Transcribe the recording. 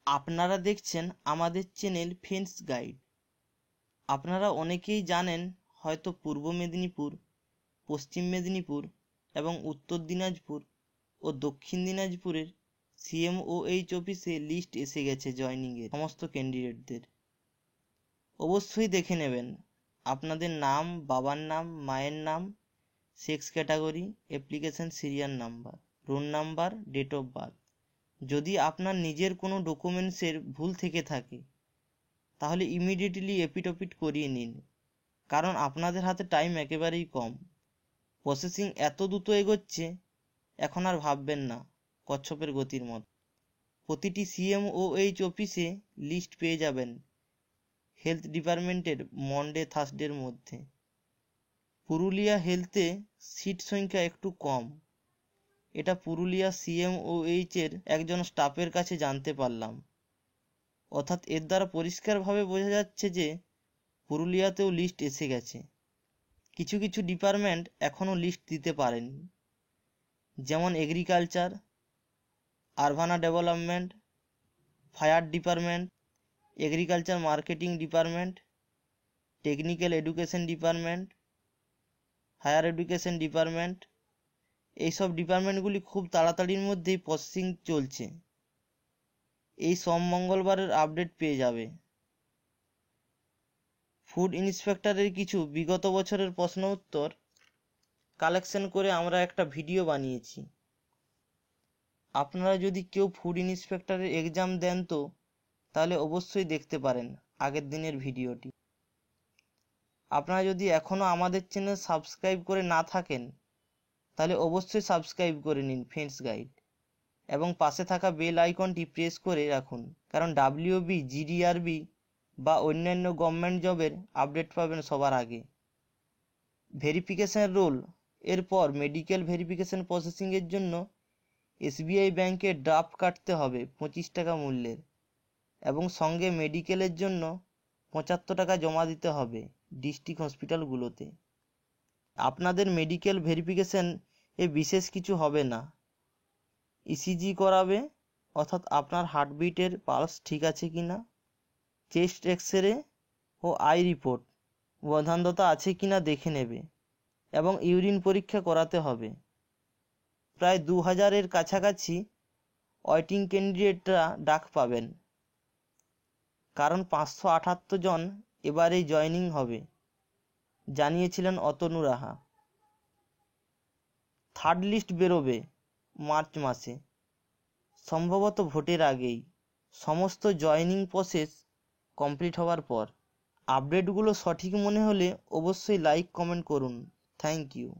আপনারা দেখছেন আমাদের চ্যানেল ফেন্স গাইড। আপনারা অনেকেই জানেন হয়তো পূর্ব মেদিনীপুর, পশ্চিম মেদিনীপুর এবং উত্তর দিনাজপুর ও দক্ষিণ দিনাজপুরের CMOH অফিসে লিস্ট এসে গেছে জয়নিংয়ের সমস্ত ক্যান্ডিডেটদের। অবশ্যই দেখে নেবেন আপনাদের নাম, বাবার নাম, মায়ের নাম, sex category, application serial number, roll number, date of birth. যদি আপনার নিজের কোনো ডকুমেন্টসের ভুল থেকে থাকে তাহলে ইমিডিয়েটলি এপিট করিয়ে নিন, কারণ আপনাদের হাতে টাইম একেবারেই কম। প্রসেসিং এত দ্রুত এগোচ্ছে এখন আর ভাববেন না কচ্ছপের গতির মতো। প্রতিটি CMOH অফিসে লিস্ট পেয়ে যাবেন হেলথ ডিপার্টমেন্টের মন্ডে থার্সডের মধ্যে। পুরুলিয়া হেলথে সিট সংখ্যা একটু কম, এটা পুরুলিয়া CMOH এর একজন স্টাফের কাছে জানতে পারলাম। অর্থাৎ এর দ্বারা পরিষ্কারভাবে বোঝা যাচ্ছে যে পুরুলিয়াতেও লিস্ট এসে গেছে। কিছু কিছু ডিপার্টমেন্ট এখনও লিস্ট দিতে পারেনি, যেমন agriculture, urban development, fire department, agriculture marketing department, technical education department, higher education department. এইসব ডিপার্টমেন্টগুলি খুব তাড়াতাড়ির মধ্যেই প্রসেসিং চলছে। এই সোম মঙ্গলবারের আপডেট পেয়ে যাবে। ফুড ইন্সপেক্টরের কিছু বিগত বছরের প্রশ্ন উত্তর কালেকশন করে আমরা একটা ভিডিও বানিয়েছি। আপনারা যদি কেউ ফুড ইন্সপেক্টরের এক্সাম দেন তো তাহলে অবশ্যই দেখতে পারেন আগের দিনের ভিডিওটি। আপনারা যদি এখনও আমাদের চ্যানেল সাবস্ক্রাইব করে না থাকেন তাহলে অবশ্যই সাবস্ক্রাইব করে নিন ফ্রেন্ডস গাইড, এবং পাশে থাকা বেল আইকনটি প্রেস করে রাখুন, কারণ WB, GDRB বা অন্যান্য গভর্নমেন্ট জবের আপডেট পাবেন সবার আগে। ভেরিফিকেশান রোল এরপর মেডিকেল ভেরিফিকেশান প্রসেসিংয়ের জন্য SBI ব্যাংকে ড্রাফট কাটতে হবে 25 টাকা মূল্যের, এবং সঙ্গে মেডিকেলের জন্য 75 টাকা জমা দিতে হবে ডিস্ট্রিক্ট হসপিটালগুলোতে। আপনাদের মেডিকেল ভেরিফিকেশান এ বিশেষ কিছু হবে না। ECG করাবে, অর্থাৎ আপনার হার্টবিটের পালস ঠিক আছে কিনা, চেস্ট এক্সরে ও আই রিপোর্ট বন্ধান্ধতা আছে কিনা দেখে নেবে, এবং ইউরিন পরীক্ষা করাতে হবে। প্রায় 2000-এর কাছাকাছি ওয়েটিং ক্যান্ডিডেটরা ডাক পাবেন, কারণ 578 জন এবারেই জয়েনিং হবে, জানিয়েছিলেন অতনু রাহা। থার্ড লিস্ট বেরোবে মার্চ মাসে, সম্ভবত ভোটের আগেই, সমস্ত জয়েনিং প্রসেস কমপ্লিট হওয়ার পর। আপডেটগুলো সঠিক মনে হলে অবশ্যই লাইক কমেন্ট করুন। Thank you.